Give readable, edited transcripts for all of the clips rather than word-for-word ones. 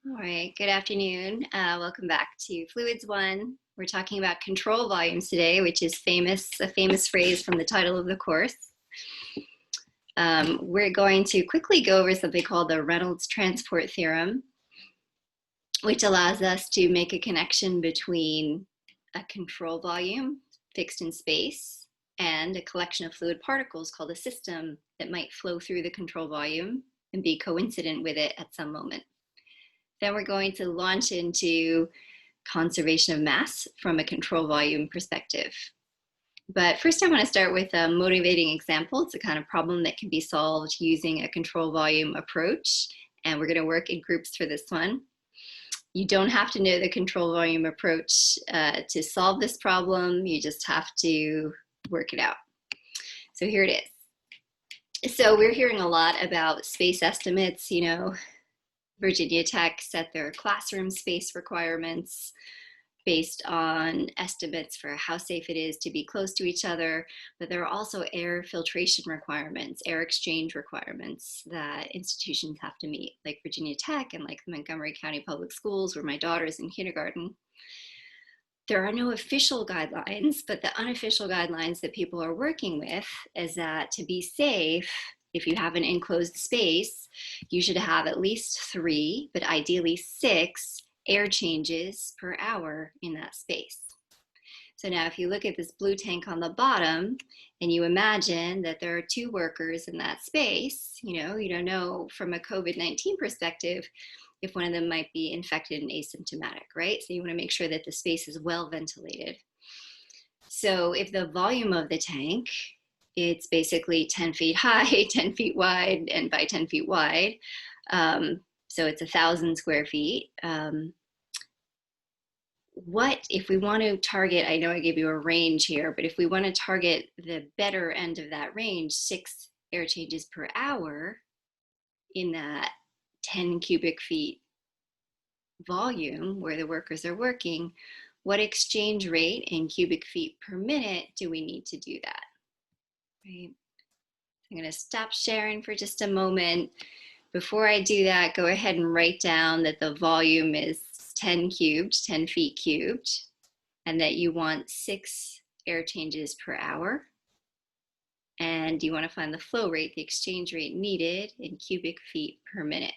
All right, good afternoon. Welcome back to Fluids 1. We're talking about control volumes today, which is a famous phrase from the title of the course. We're going to quickly go over something called the Reynolds transport theorem, which allows us to make a connection between a control volume fixed in space and a collection of fluid particles called a system that might flow through the control volume and be coincident with it at some moment. Then we're going to launch into conservation of mass from a control volume perspective. But first I want to start with a motivating example. It's a kind of problem that can be solved using a control volume approach, and we're going to work in groups for this one. You don't have to know the control volume approach to solve this problem. You just have to work it out. So here it is. So we're hearing a lot about space estimates, Virginia Tech set their classroom space requirements based on estimates for how safe it is to be close to each other, but there are also air filtration requirements, air exchange requirements that institutions have to meet, like Virginia Tech and like the Montgomery County Public Schools, where my daughter's in kindergarten. There are no official guidelines, but the unofficial guidelines that people are working with is that to be safe, if you have an enclosed space, you should have at least 3, but ideally 6 air changes per hour in that space. So now if you look at this blue tank on the bottom and you imagine that there are 2 workers in that space, you don't know from a COVID-19 perspective if one of them might be infected and asymptomatic, right? So you want to make sure that the space is well ventilated. So if the volume of the tank, it's basically 10 feet high, 10 feet wide, and by 10 feet wide. So it's 1,000 square feet. What if we want to target, I know I gave you a range here, but if we want to target the better end of that range, 6 air changes per hour in that 10 cubic feet volume where the workers are working, what exchange rate in cubic feet per minute do we need to do that? Right. I'm going to stop sharing for just a moment. Before I do that, go ahead and write down that the volume is 10 cubed, 10 feet cubed, and that you want 6 air changes per hour. And you want to find the flow rate, the exchange rate needed in cubic feet per minute.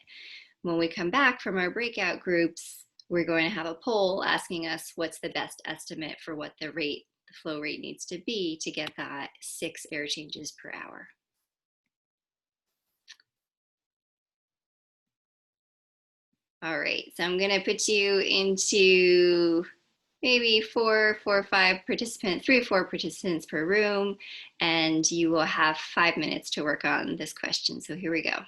When we come back from our breakout groups, we're going to have a poll asking us what's the best estimate for what the flow rate needs to be to get that 6 air changes per hour. All right, so I'm gonna put you into maybe 4 or 5 participants, 3 or 4 participants per room, and you will have 5 minutes to work on this question. So here we go.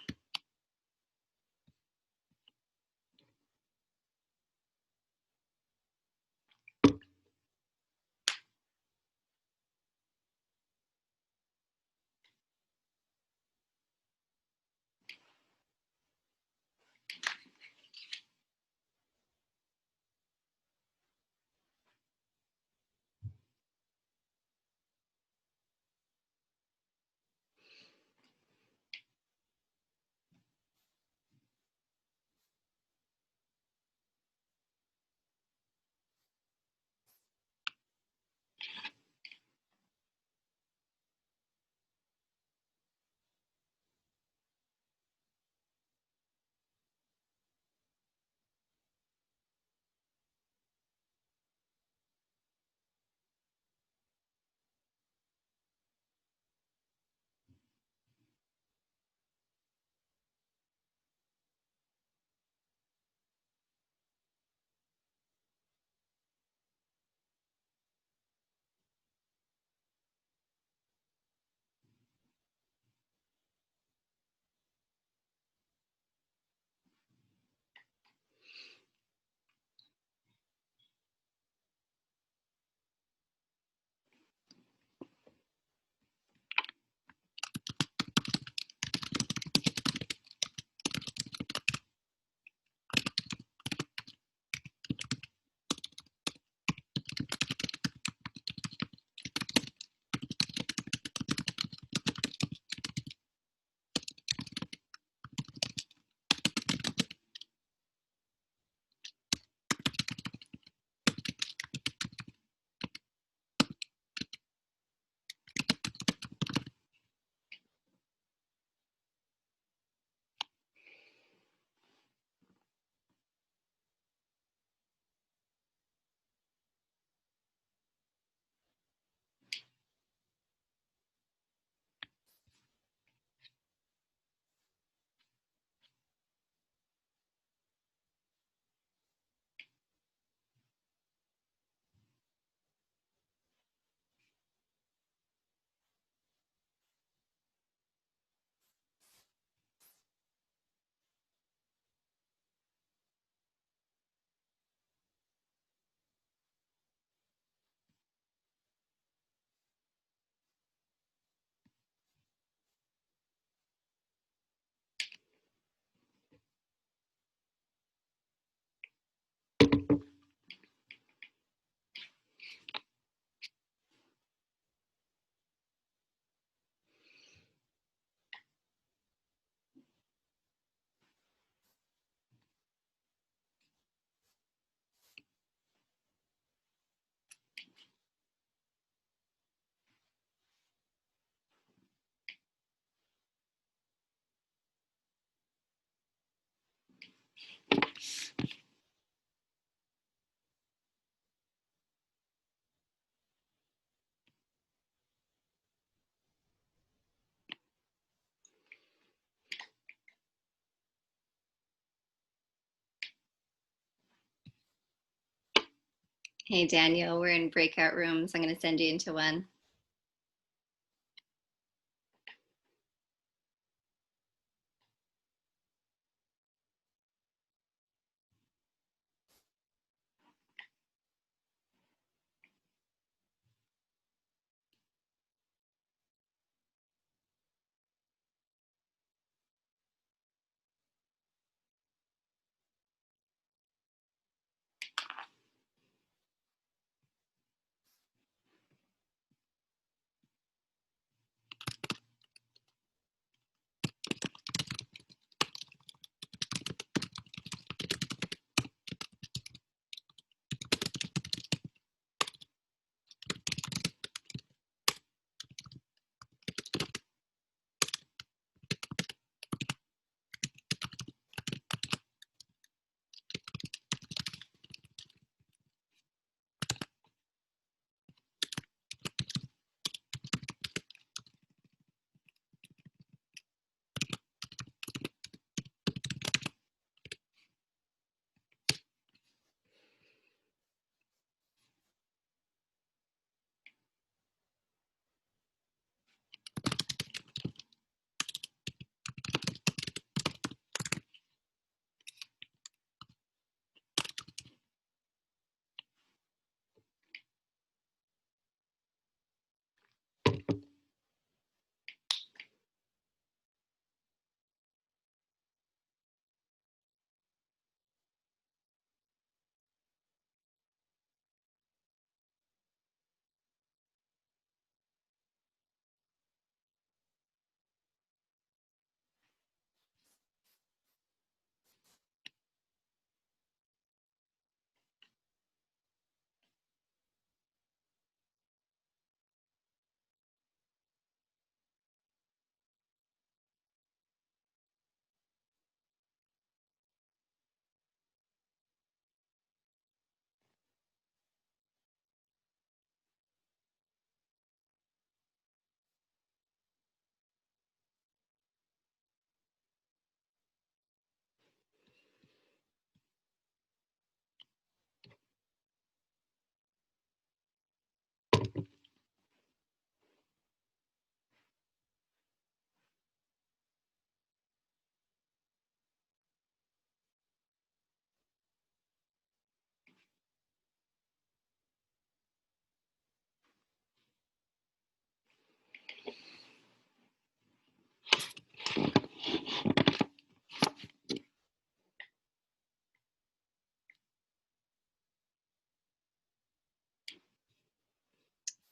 Hey, Daniel, we're in breakout rooms. I'm going to send you into one.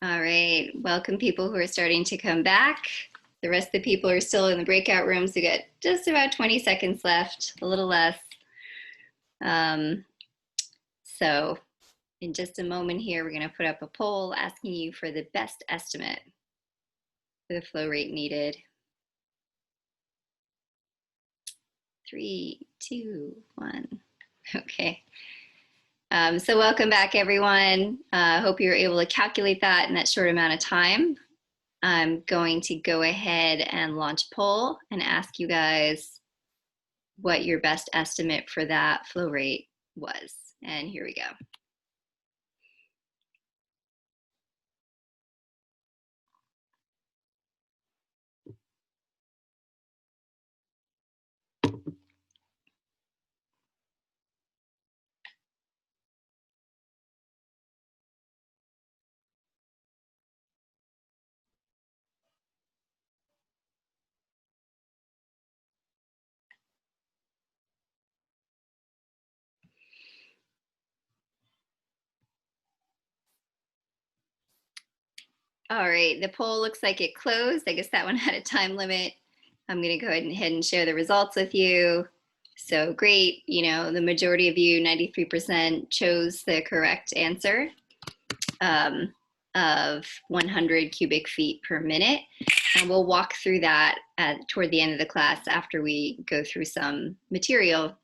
All right, welcome people who are starting to come back. The rest of the people are still in the breakout rooms. We got just about 20 seconds left, a little less. So in just a moment here, we're going to put up a poll asking you for the best estimate for the flow rate needed. 3, 2, 1. Okay. So welcome back, everyone. Hope you were able to calculate that in that short amount of time. I'm going to go ahead and launch a poll and ask you guys what your best estimate for that flow rate was. And here we go. All right, the poll looks like it closed. I guess that one had a time limit. I'm gonna go ahead and share the results with you. So great, you know, the majority of you, 93%, chose the correct answer of 100 cubic feet per minute. And we'll walk through that toward the end of the class after we go through some material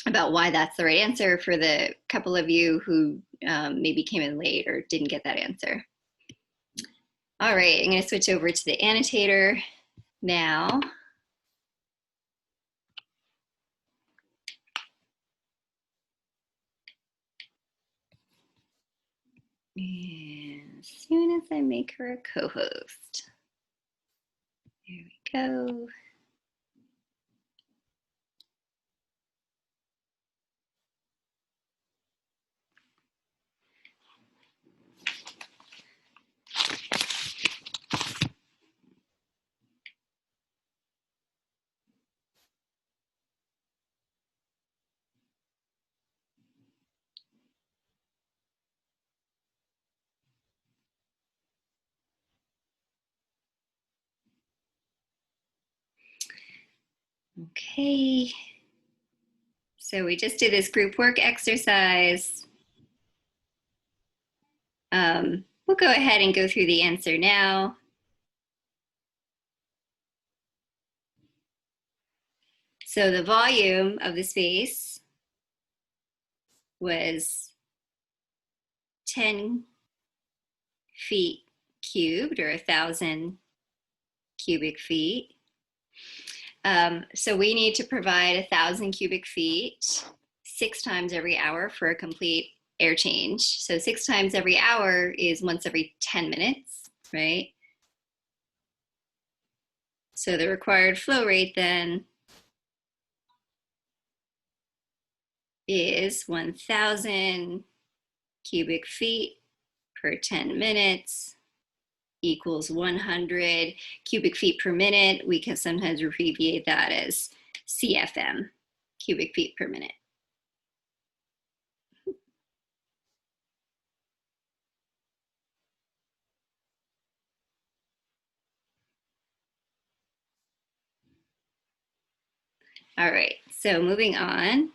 about why that's the right answer for the couple of you who maybe came in late or didn't get that answer. All right, I'm going to switch over to the annotator now. And as soon as I make her a co-host, there we go. Okay. So we just did this group work exercise. We'll go ahead and go through the answer now. So the volume of the space was 10 feet cubed, or 1,000 cubic feet. So we need to provide 1,000 cubic feet 6 times every hour for a complete air change. So 6 times every hour is once every 10 minutes, right? So the required flow rate then is 1,000 cubic feet per 10 minutes equals 100 cubic feet per minute. We can sometimes abbreviate that as CFM, cubic feet per minute. All right, so moving on.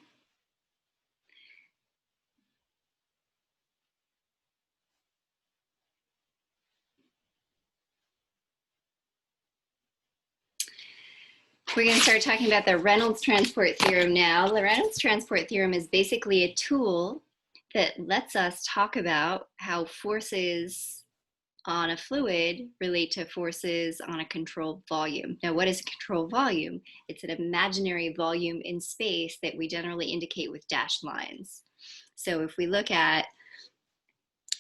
We're going to start talking about the Reynolds transport theorem now. The Reynolds transport theorem is basically a tool that lets us talk about how forces on a fluid relate to forces on a controlled volume. Now, what is a controlled volume? It's an imaginary volume in space that we generally indicate with dashed lines. So if we look at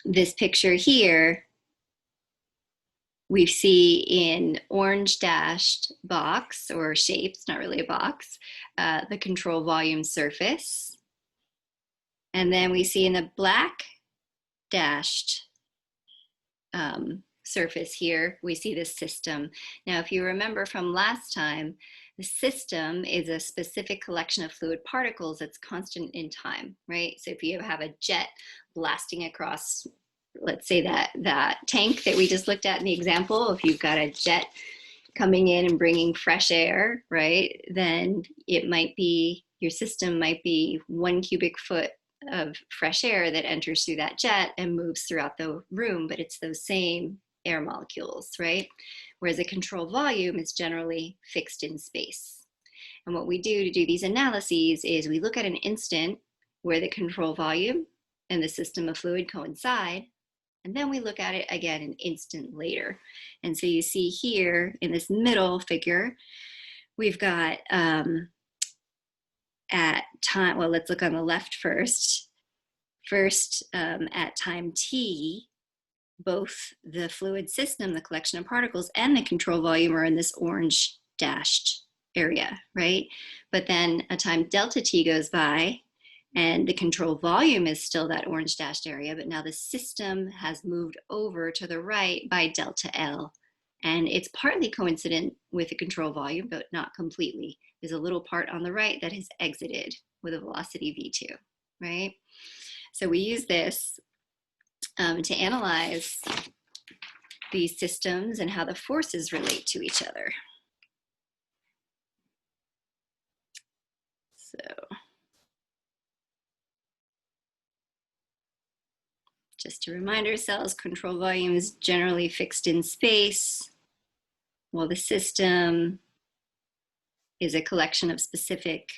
this picture here, we see in orange dashed box or shape, it's not really a box, the control volume surface. And then we see in the black dashed surface here, we see the system. Now, if you remember from last time, the system is a specific collection of fluid particles that's constant in time, right? So if you have a jet blasting across, let's say that tank that we just looked at in the example, if you've got a jet coming in and bringing fresh air, right, then it might be, your system might be 1 cubic foot of fresh air that enters through that jet and moves throughout the room, but it's those same air molecules, right? Whereas a control volume is generally fixed in space. And what we do to do these analyses is we look at an instant where the control volume and the system of fluid coincide, and then we look at it again an instant later. And so you see here in this middle figure, we've got at time, well, let's look on the left first. First, at time t, both the fluid system, the collection of particles, and the control volume are in this orange dashed area, right? But then a time delta t goes by, and the control volume is still that orange dashed area, but now the system has moved over to the right by delta L. And it's partly coincident with the control volume, but not completely. There's a little part on the right that has exited with a velocity v2, right? So we use this to analyze these systems and how the forces relate to each other. So just to remind ourselves, control volume is generally fixed in space, while the system is a collection of specific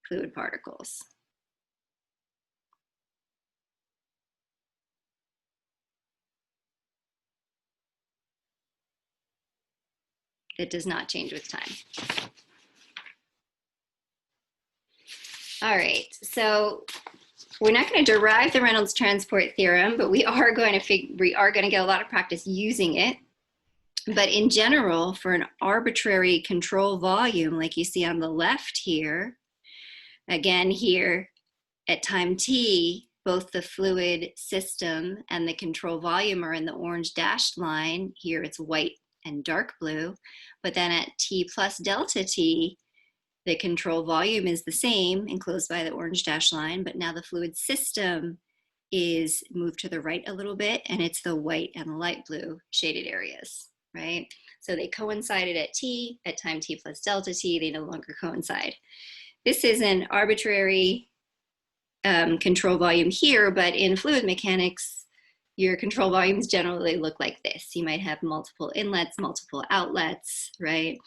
fluid particles. That does not change with time. All right, so we're not going to derive the Reynolds transport theorem, but we are going to get a lot of practice using it. But in general, for an arbitrary control volume, like you see on the left here, again here at time t, both the fluid system and the control volume are in the orange dashed line. Here it's white and dark blue. But then at t plus delta t, the control volume is the same, enclosed by the orange dashed line, but now the fluid system is moved to the right a little bit, and it's the white and the light blue shaded areas, right? So they coincided at t, at time t plus delta t, they no longer coincide. This is an arbitrary control volume here, but in fluid mechanics, your control volumes generally look like this. You might have multiple inlets, multiple outlets, right?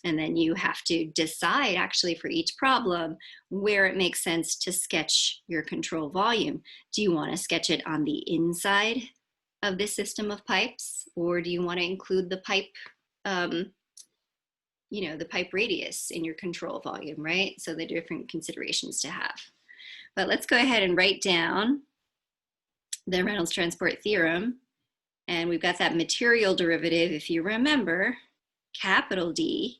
And then you have to decide actually for each problem where it makes sense to sketch your control volume. Do you want to sketch it on the inside of this system of pipes, or do you want to include the pipe, the pipe radius in your control volume, right? So the different considerations to have. But let's go ahead and write down the Reynolds transport theorem. And we've got that material derivative, if you remember, capital D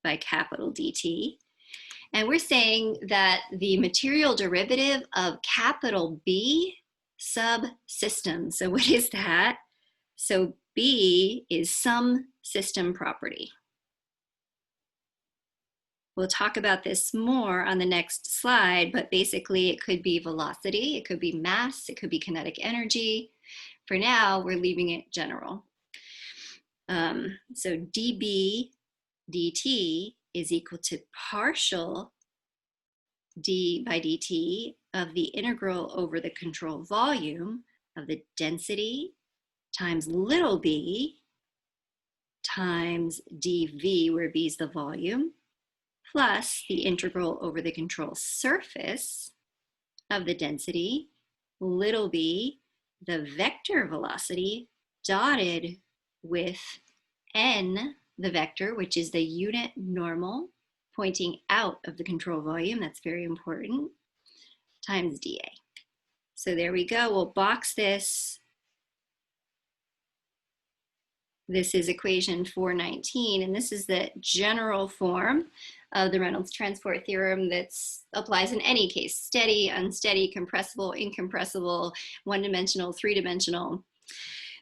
by capital DT. And we're saying that the material derivative of capital B subsystem. So what is that? So B is some system property. We'll talk about this more on the next slide, but basically it could be velocity, it could be mass, it could be kinetic energy. For now, we're leaving it general. So dB dt is equal to partial d by dt of the integral over the control volume of the density times little b times dv, where b is the volume, plus the integral over the control surface of the density, little b, the vector velocity, dotted with n, the vector, which is the unit normal pointing out of the control volume, that's very important, times dA. So there we go, we'll box this. This is equation 419, and this is the general form of the Reynolds transport theorem that applies in any case: steady, unsteady, compressible, incompressible, one-dimensional, three-dimensional.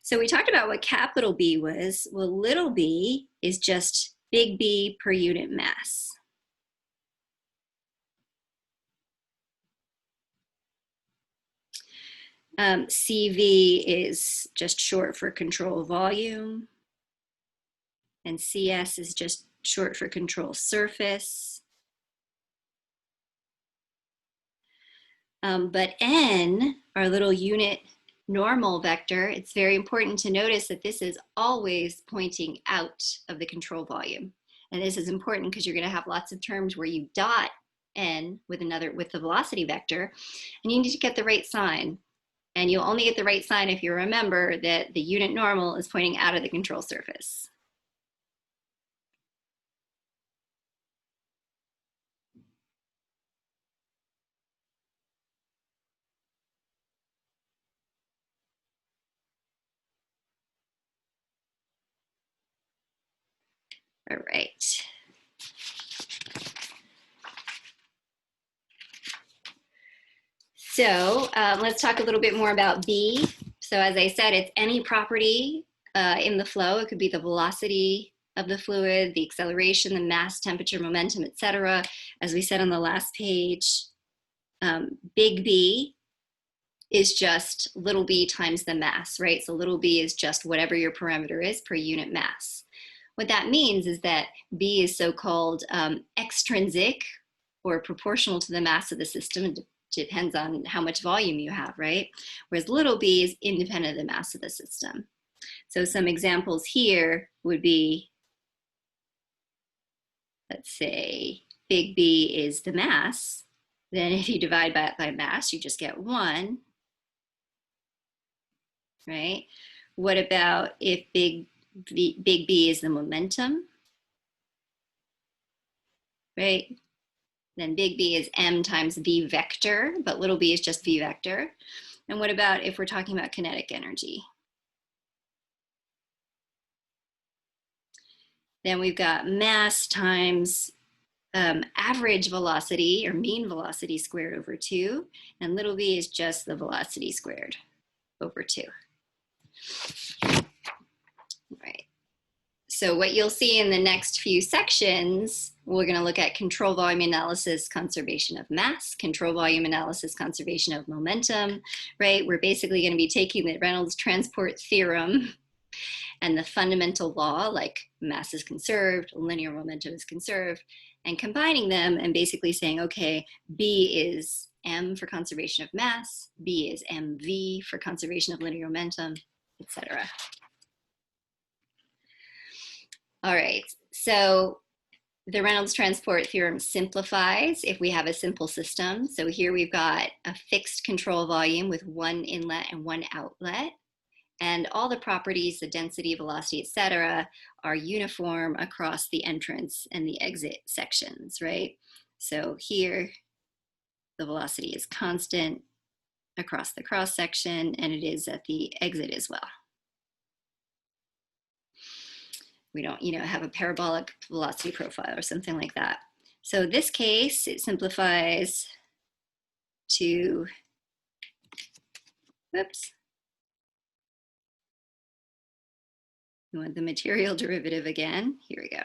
So we talked about what capital B was. Well, little b is just big B per unit mass. CV is just short for control volume, and CS is just short for control surface. But N, our little unit normal vector, it's very important to notice that this is always pointing out of the control volume. And this is important because you're going to have lots of terms where you dot N with the velocity vector, and you need to get the right sign. And you'll only get the right sign if you remember that the unit normal is pointing out of the control surface. All right. So let's talk a little bit more about B. So as I said, it's any property in the flow. It could be the velocity of the fluid, the acceleration, the mass, temperature, momentum, etc. As we said on the last page, big B is just little b times the mass, right? So little b is just whatever your parameter is per unit mass. What that means is that B is so-called extrinsic or proportional to the mass of the system. It depends on how much volume you have, right? Whereas little b is independent of the mass of the system. So some examples here would be, let's say, big B is the mass. Then if you divide by mass, you just get 1, right? What about if big B is the momentum, right? Then big B is m times v vector, but little b is just v vector. And what about if we're talking about kinetic energy? Then we've got mass times average velocity or mean velocity squared over 2. And little v is just the velocity squared over 2. Right. So what you'll see in the next few sections, we're going to look at control volume analysis, conservation of mass, control volume analysis, conservation of momentum, right? We're basically going to be taking the Reynolds transport theorem and the fundamental law, like mass is conserved, linear momentum is conserved, and combining them and basically saying, okay, B is M for conservation of mass, B is MV for conservation of linear momentum, etc. All right, so the Reynolds transport theorem simplifies if we have a simple system. So here we've got a fixed control volume with one inlet and one outlet. And all the properties, the density, velocity, etc., are uniform across the entrance and the exit sections, right? So here, the velocity is constant across the cross section, and it is at the exit as well. We don't, have a parabolic velocity profile or something like that. So this case, it simplifies to, whoops. We want the material derivative again. Here we go.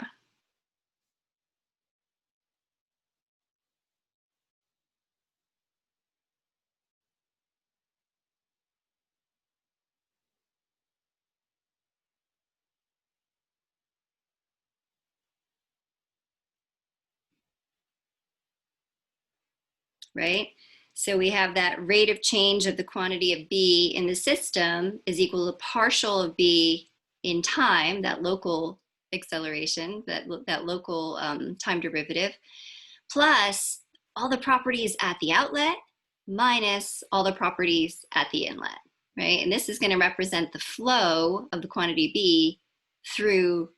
Right? So we have that rate of change of the quantity of B in the system is equal to partial of B in time, that local acceleration, that local time derivative, plus all the properties at the outlet minus all the properties at the inlet, right? And this is going to represent the flow of the quantity B through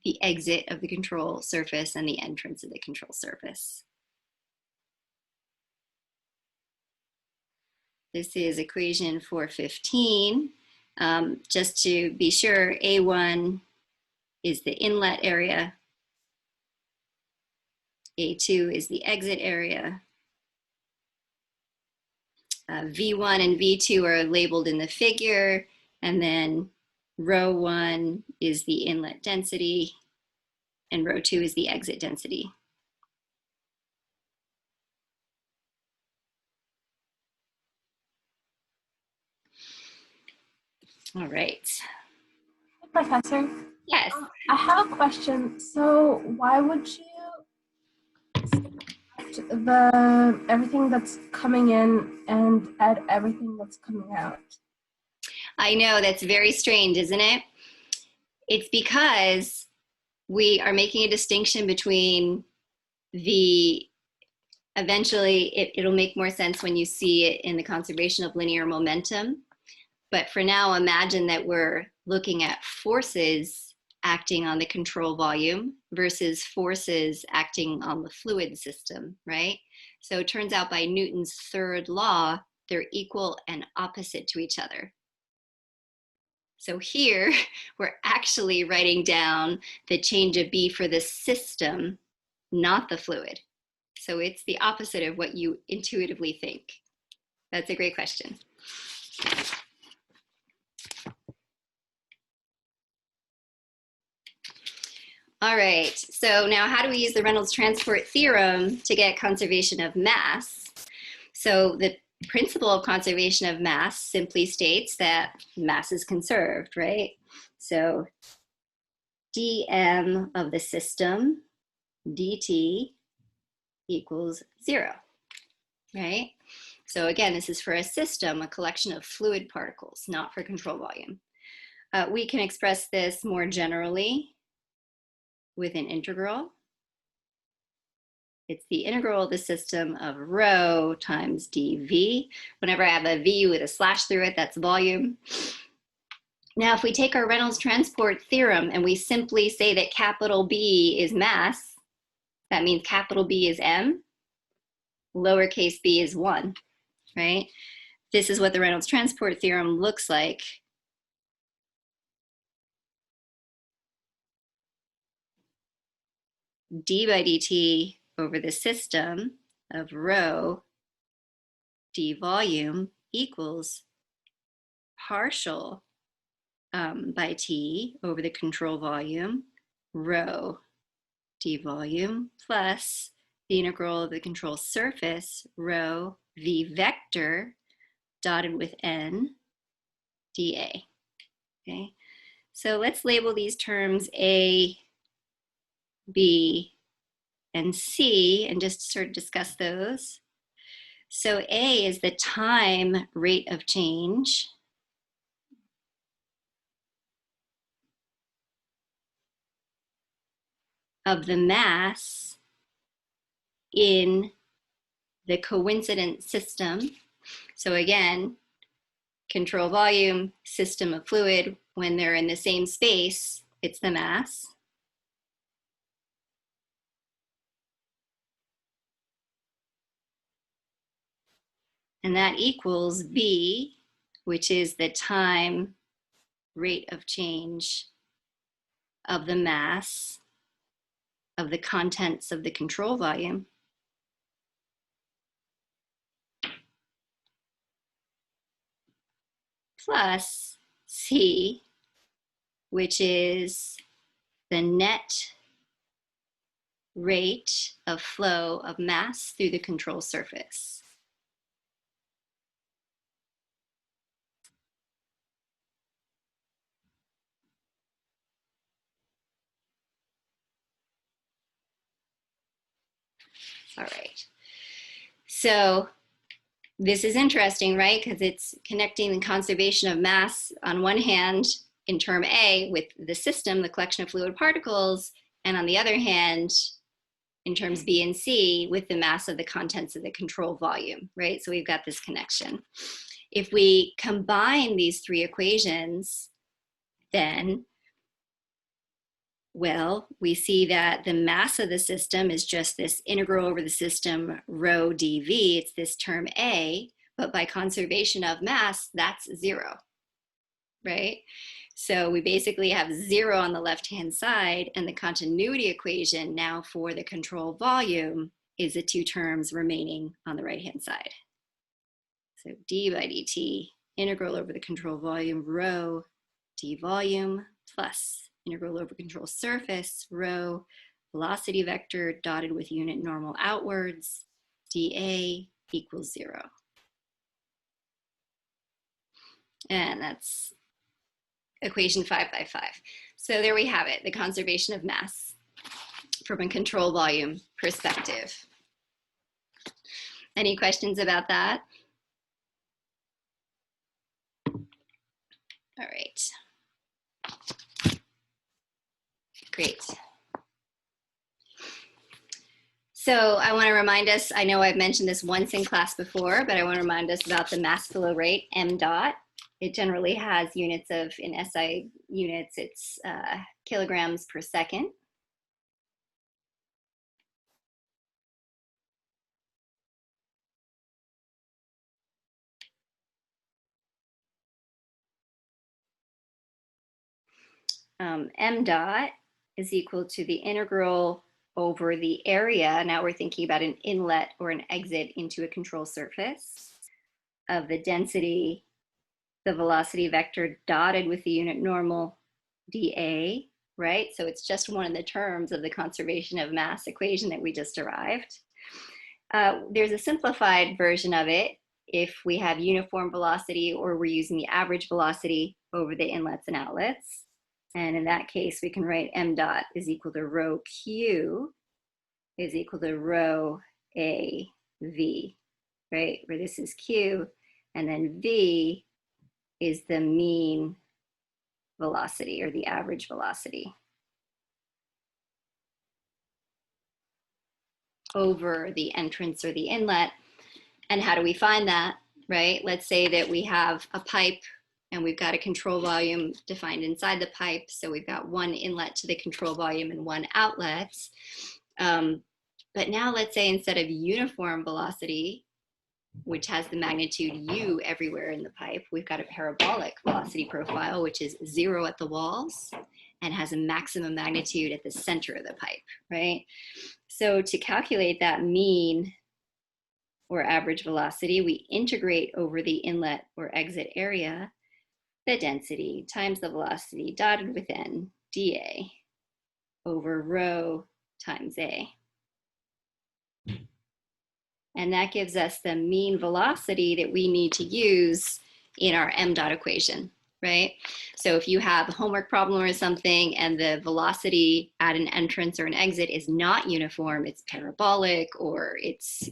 the exit of the control surface and the entrance of the control surface. This is equation 415. Just to be sure, A1 is the inlet area. A2 is the exit area. V1 and V2 are labeled in the figure. And then rho 1 is the inlet density. And rho 2 is the exit density. All right. Professor? Yes. I have a question. So why would you select everything that's coming in and add everything that's coming out? I know, that's very strange, isn't it? It's because we are making a distinction between eventually it'll make more sense when you see it in the conservation of linear momentum. But for now, imagine that we're looking at forces acting on the control volume versus forces acting on the fluid system, right? So it turns out by Newton's third law, they're equal and opposite to each other. So here, we're actually writing down the change of B for the system, not the fluid. So it's the opposite of what you intuitively think. That's a great question. All right, so now how do we use the Reynolds transport theorem to get conservation of mass? So the principle of conservation of mass simply states that mass is conserved, right? So dm of the system dt equals 0, right? So again, this is for a system, a collection of fluid particles, not for control volume. We can express this more generally with an integral. It's the integral of the system of rho times dv. Whenever I have a v with a slash through it, that's volume. Now, if we take our Reynolds transport theorem and we simply say that capital B is mass, that means capital B is m. lowercase b is 1, right? This is what the Reynolds transport theorem looks like. D by dt over the system of rho d volume equals partial by t over the control volume rho d volume plus the integral of the control surface rho v vector dotted with n dA. Okay, so let's label these terms A, B, and C and just sort of discuss those. So A is the time rate of change of the mass in the coincident system. So again, control volume, system of fluid, when they're in the same space, it's the mass. And that equals B, which is the time rate of change of the mass of the contents of the control volume plus C, which is the net rate of flow of mass through the control surface. All right. So this is interesting, right? Because it's connecting the conservation of mass on one hand in term A with the system, the collection of fluid particles, and on the other hand, in terms B and C with the mass of the contents of the control volume, right? So we've got this connection. If we combine these three equations, then, well, we see that the mass of the system is just this integral over the system rho dV, it's this term A, but by conservation of mass, that's 0, right? So we basically have 0 on the left-hand side, and the continuity equation now for the control volume is the two terms remaining on the right-hand side. So d by dt, integral over the control volume, rho d volume, plus integral over control surface, rho velocity vector dotted with unit normal outwards, dA equals 0. And that's equation 5 by 5. So there we have it, the conservation of mass from a control volume perspective. Any questions about that? All right. Great. So I want to remind us, I know I've mentioned this once in class before, but I want to remind us about the mass flow rate, m dot. It generally has units of, in SI units, it's kilograms per second. M dot is equal to the integral over the area. Now we're thinking about an inlet or an exit into a control surface of the density, the velocity vector dotted with the unit normal dA, right? So it's just one of the terms of the conservation of mass equation that we just derived. There's a simplified version of it if we have uniform velocity or we're using the average velocity over the inlets and outlets. And in that case, we can write m dot is equal to rho q is equal to rho a v, right? Where this is q, and then v is the mean velocity or the average velocity over the entrance or the inlet. And how do we find that, right? Let's say that we have a pipe and we've got a control volume defined inside the pipe. So we've got one inlet to the control volume and one outlet. But now let's say instead of uniform velocity, which has the magnitude u everywhere in the pipe, we've got a parabolic velocity profile, which is 0 at the walls and has a maximum magnitude at the center of the pipe, right? So to calculate that mean or average velocity, we integrate over the inlet or exit area the density times the velocity dotted with n dA over rho times A. And that gives us the mean velocity that we need to use in our m dot equation, right? So if you have a homework problem or something and the velocity at an entrance or an exit is not uniform, it's parabolic, or it's,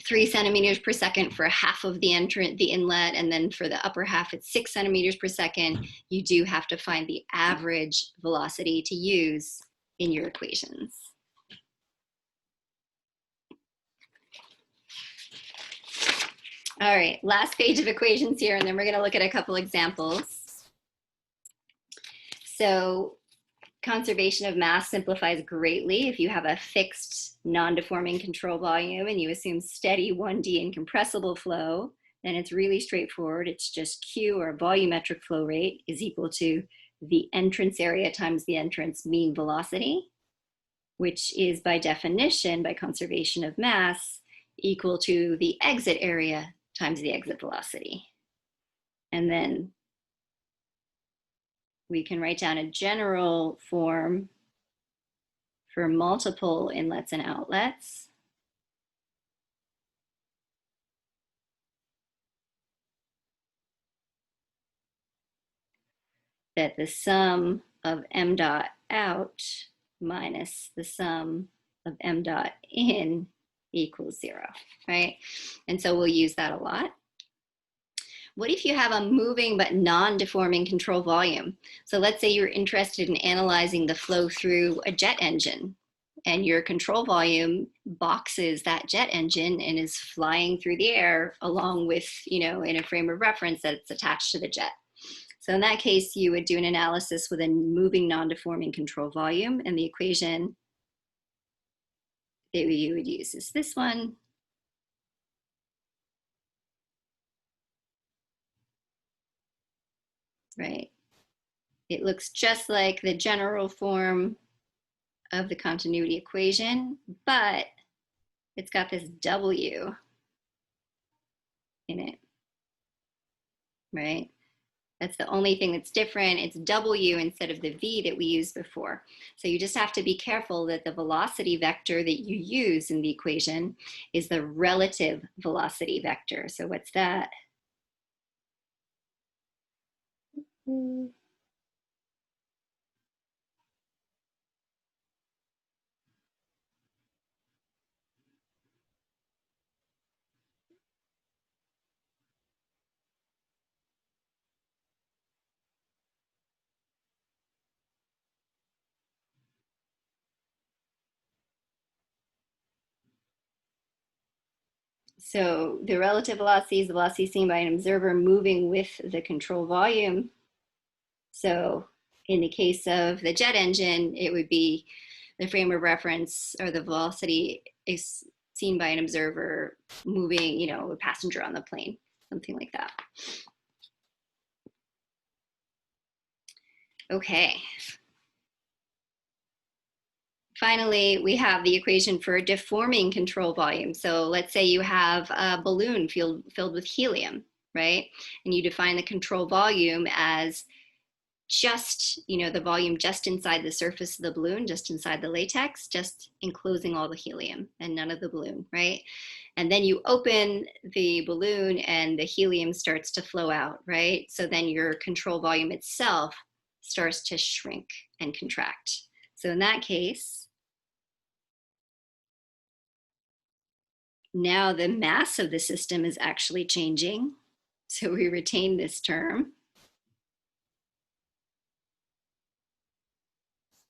3 centimeters per second for half of the inlet, and then for the upper half, it's 6 centimeters per second, you do have to find the average velocity to use in your equations. All right, last page of equations here, and then we're going to look at a couple examples. So conservation of mass simplifies greatly if you have a fixed non-deforming control volume and you assume steady 1D incompressible flow, then it's really straightforward. It's just Q, or volumetric flow rate, is equal to the entrance area times the entrance mean velocity, which is by definition, by conservation of mass, equal to the exit area times the exit velocity. And then we can write down a general form for multiple inlets and outlets. That the sum of m dot out minus the sum of m dot in equals 0, right? And so we'll use that a lot. What if you have a moving but non-deforming control volume? So let's say you're interested in analyzing the flow through a jet engine, and your control volume boxes that jet engine and is flying through the air along with, in a frame of reference that's attached to the jet. So in that case, you would do an analysis with a moving non-deforming control volume, and the equation that you would use is this one. Right? It looks just like the general form of the continuity equation, but it's got this W in it, right? That's the only thing that's different. It's W instead of the V that we used before. So you just have to be careful that the velocity vector that you use in the equation is the relative velocity vector. So what's that? So the relative velocity is the velocity seen by an observer moving with the control volume. So in the case of the jet engine, it would be the frame of reference, or the velocity is seen by an observer moving, a passenger on the plane, something like that. Okay. Finally, we have the equation for a deforming control volume. So let's say you have a balloon filled with helium, right? And you define the control volume as just, the volume just inside the surface of the balloon, just inside the latex, just enclosing all the helium and none of the balloon, right? And then you open the balloon and the helium starts to flow out, right? So then your control volume itself starts to shrink and contract. So in that case, now the mass of the system is actually changing. So we retain this term.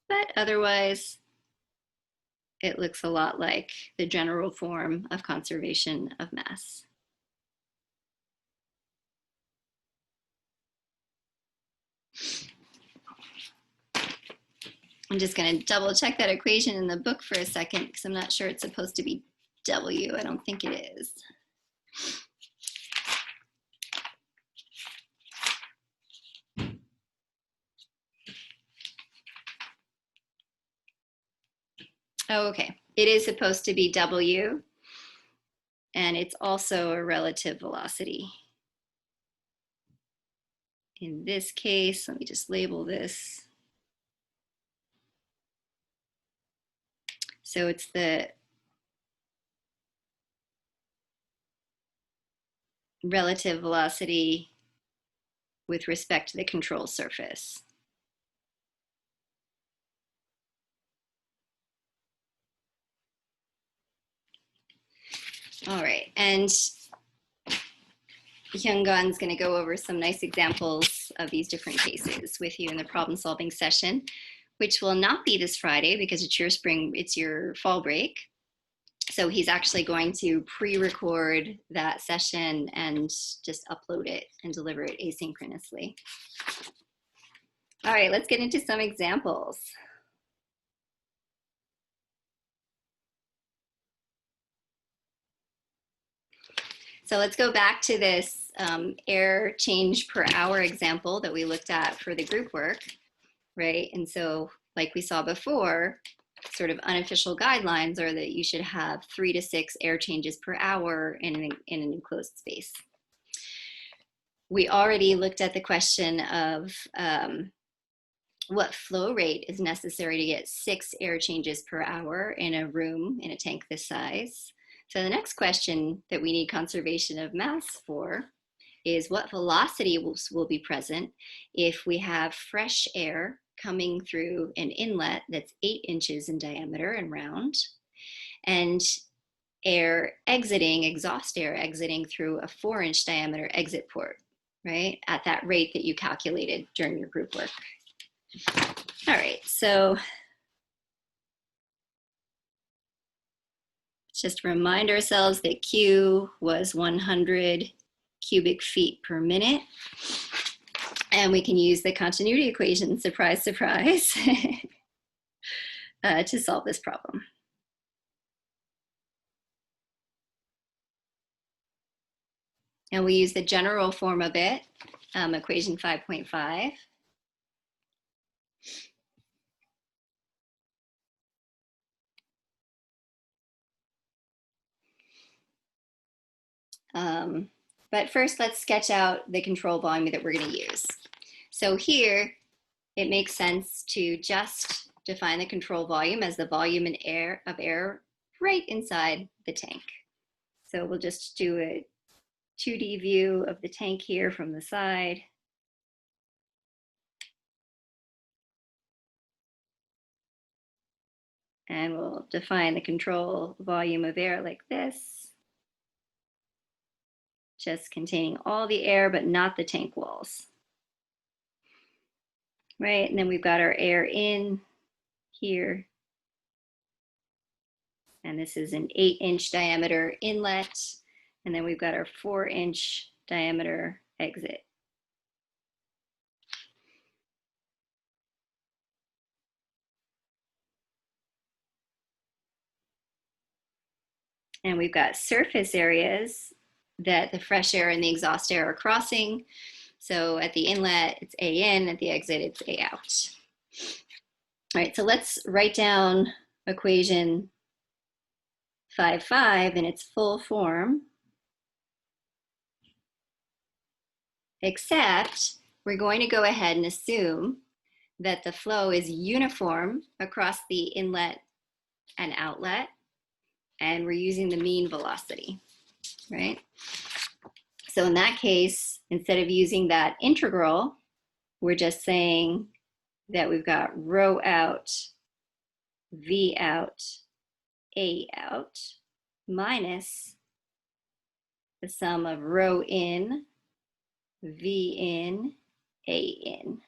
But otherwise, it looks a lot like the general form of conservation of mass. I'm just going to double check that equation in the book for a second because I'm not sure it's supposed to be W. I don't think it is. Oh, okay. It is supposed to be W, and it's also a relative velocity. In this case, let me just label this. So it's the relative velocity with respect to the control surface. All right, and Hyungan's going to go over some nice examples of these different cases with you in the problem solving session, which will not be this Friday because it's your fall break. So he's actually going to pre-record that session and just upload it and deliver it asynchronously. All right, let's get into some examples. So let's go back to this air change per hour example that we looked at for the group work, right? And so like we saw before, sort of unofficial guidelines are that you should have 3 to 6 air changes per hour in an enclosed space. We already looked at the question of what flow rate is necessary to get 6 air changes per hour in a room in a tank this size. So the next question that we need conservation of mass for is what velocity will be present if we have fresh air coming through an inlet that's 8 inches in diameter and round, and air exiting, exhaust air exiting through a 4-inch diameter exit port, right? At that rate that you calculated during your group work. All right, so just remind ourselves that Q was 100 cubic feet per minute. And we can use the continuity equation, surprise, surprise, to solve this problem. And we use the general form of it, equation 5.5. But first, let's sketch out the control volume that we're going to use. So here, it makes sense to just define the control volume as the volume of air right inside the tank. So we'll just do a 2D view of the tank here from the side. And we'll define the control volume of air like this, just containing all the air, but not the tank walls. Right, and then we've got our air in here. And this is an 8-inch diameter inlet. And then we've got our 4-inch diameter exit. And we've got surface areas that the fresh air and the exhaust air are crossing. So at the inlet, it's A in, at the exit, it's A out. All right, so let's write down equation 5.5 in its full form, except we're going to go ahead and assume that the flow is uniform across the inlet and outlet, and we're using the mean velocity, right? So in that case, instead of using that integral, we're just saying that we've got rho out, V out, A out, minus the sum of rho in, V in, A in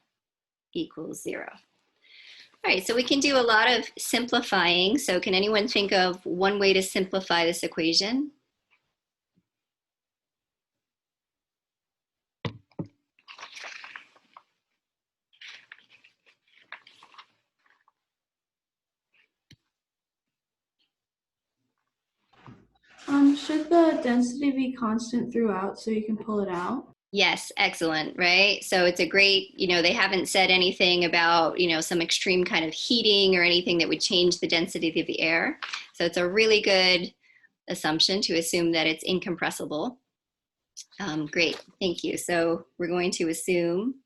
equals 0. All right, so we can do a lot of simplifying. So can anyone think of one way to simplify this equation? Should the density be constant throughout so you can pull it out? Yes, excellent, right? So it's a great, they haven't said anything about, some extreme kind of heating or anything that would change the density of the air. So it's a really good assumption to assume that it's incompressible. Great, thank you. So we're going to assume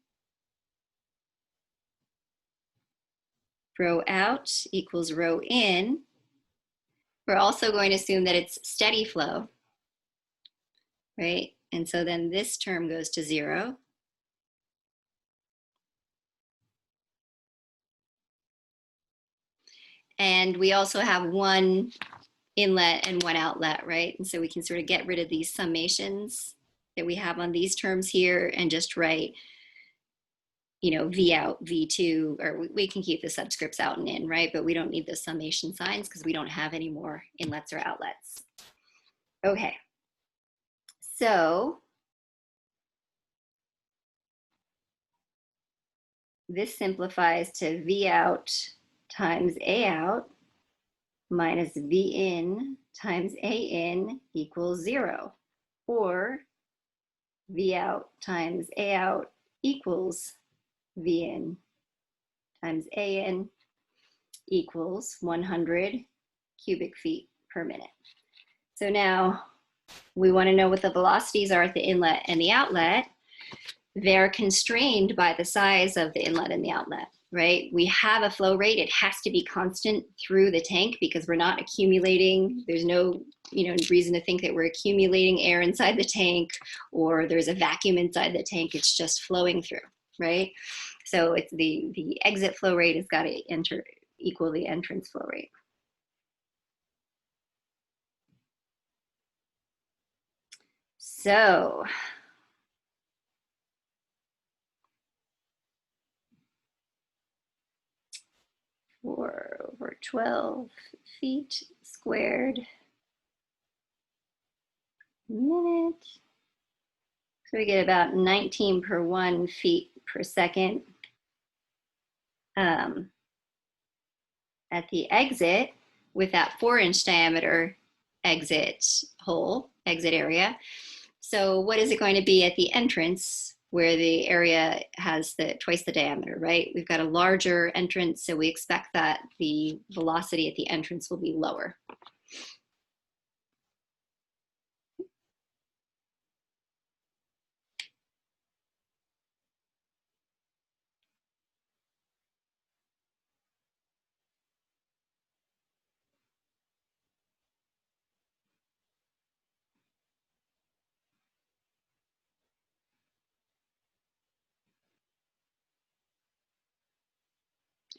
rho out equals rho in. We're also going to assume that it's steady flow, right? And so then this term goes to 0. And we also have one inlet and one outlet, right? And so we can sort of get rid of these summations that we have on these terms here and just write, V out, V2, or we can keep the subscripts out and in, right? But we don't need the summation signs because we don't have any more inlets or outlets. Okay, so this simplifies to V out times A out minus V in times A in equals 0, or V out times A out equals V in times A in equals 100 cubic feet per minute. So now we want to know what the velocities are at the inlet and the outlet. They're constrained by the size of the inlet and the outlet, right? We have a flow rate. It has to be constant through the tank because we're not accumulating. There's no reason to think that we're accumulating air inside the tank or there's a vacuum inside the tank. It's just flowing through, right? So it's the exit flow rate has got to equal the entrance flow rate. So four over 12 feet squared minute. So we get about 19 per 1 feet per second. At the exit, with that 4-inch diameter exit area. So what is it going to be at the entrance where the area has twice the diameter, right? We've got a larger entrance, so we expect that the velocity at the entrance will be lower.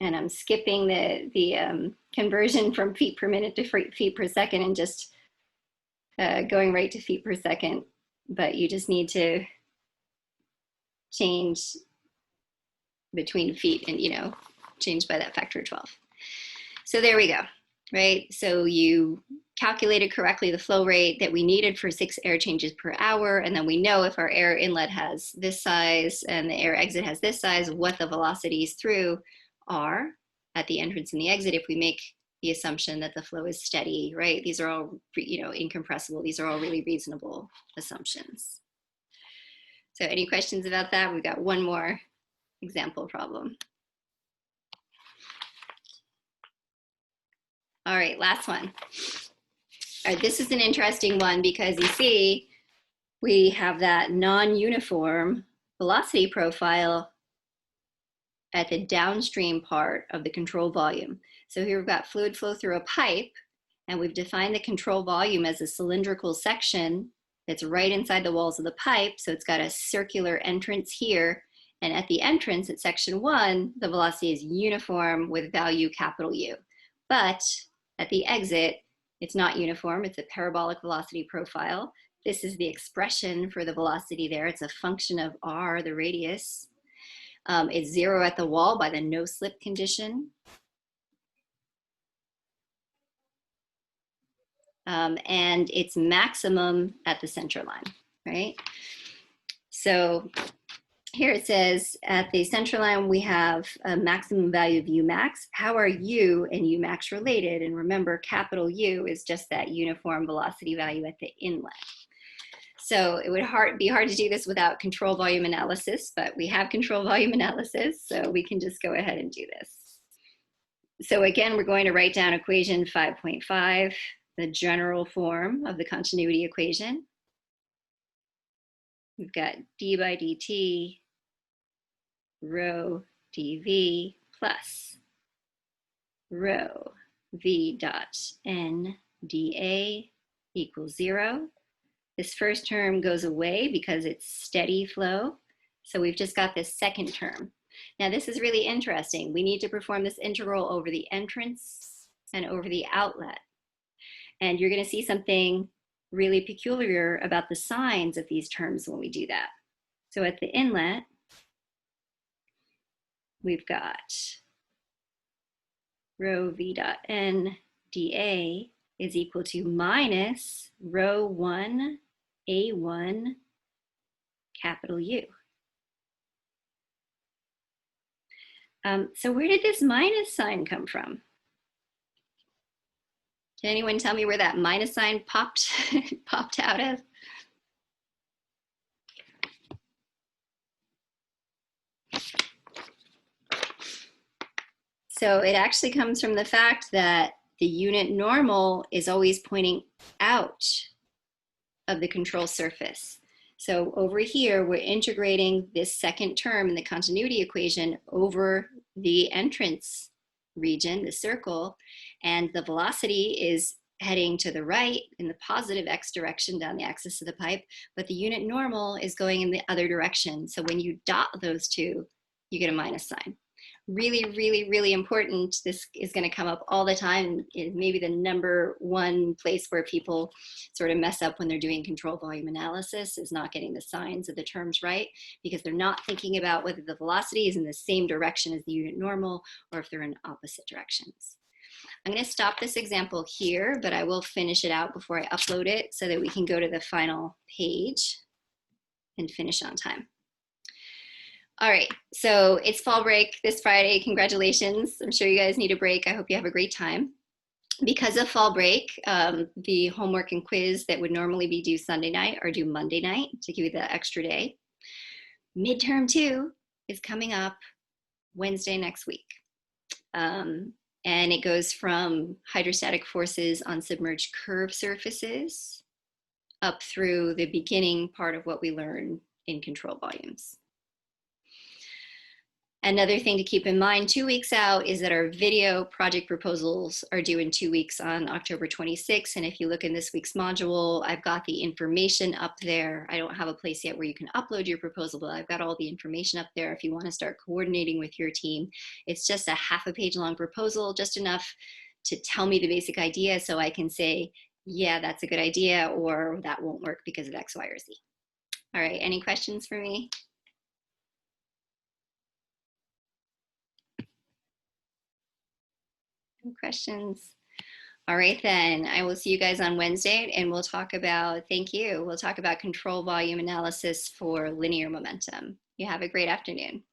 And I'm skipping the conversion from feet per minute to feet per second and just going right to feet per second. But you just need to change between feet and, change by that factor of 12. So there we go, right? So you calculated correctly the flow rate that we needed for 6 air changes per hour. And then we know if our air inlet has this size and the air exit has this size, what the velocities through are at the entrance and the exit if we make the assumption that the flow is steady, right? These are all, incompressible. These are all really reasonable assumptions. So any questions about that? We've got one more example problem. All right, last one. All right, this is an interesting one because you see we have that non-uniform velocity profile at the downstream part of the control volume. So here we've got fluid flow through a pipe, and we've defined the control volume as a cylindrical section that's right inside the walls of the pipe. So it's got a circular entrance here. And at the entrance at section 1, the velocity is uniform with value capital U. But at the exit, it's not uniform. It's a parabolic velocity profile. This is the expression for the velocity there. It's a function of r, the radius. It's 0 at the wall by the no slip condition. And it's maximum at the center line, right? So here it says at the center line, we have a maximum value of Umax. How are U and Umax related? And remember, capital U is just that uniform velocity value at the inlet. So it would be hard to do this without control volume analysis, but we have control volume analysis, so we can just go ahead and do this. So again, we're going to write down equation 5.5, the general form of the continuity equation. We've got d by dt rho dv plus rho v dot n dA equals 0. This first term goes away because it's steady flow. So we've just got this second term. Now this is really interesting. We need to perform this integral over the entrance and over the outlet. And you're going to see something really peculiar about the signs of these terms when we do that. So at the inlet, we've got rho v dot n dA is equal to minus rho 1 A1 capital U. So where did this minus sign come from? Can anyone tell me where that minus sign popped out of? So it actually comes from the fact that the unit normal is always pointing out of the control surface. So over here, we're integrating this second term in the continuity equation over the entrance region, the circle, and the velocity is heading to the right in the positive x direction down the axis of the pipe, but the unit normal is going in the other direction. So when you dot those two, you get a minus sign. Really, really, really important. This is going to come up all the time. It may be the number one place where people sort of mess up when they're doing control volume analysis, is not getting the signs of the terms right, because they're not thinking about whether the velocity is in the same direction as the unit normal or if they're in opposite directions. I'm going to stop this example here, but I will finish it out before I upload it so that we can go to the final page and finish on time. All right, so it's fall break this Friday. Congratulations. I'm sure you guys need a break. I hope you have a great time. Because of fall break, the homework and quiz that would normally be due Sunday night are due Monday night to give you the extra day. Midterm 2 is coming up Wednesday next week. And it goes from hydrostatic forces on submerged curved surfaces up through the beginning part of what we learn in control volumes. Another thing to keep in mind 2 weeks out is that our video project proposals are due in 2 weeks on October 26th. And if you look in this week's module, I've got the information up there. I don't have a place yet where you can upload your proposal, but I've got all the information up there if you want to start coordinating with your team. It's just a half a page long proposal, just enough to tell me the basic idea so I can say, yeah, that's a good idea, or that won't work because of X, Y, or Z. All right, any questions for me? Questions? All right, then I will see you guys on Wednesday and we'll talk about, thank you, we'll talk about control volume analysis for linear momentum. You have a great afternoon.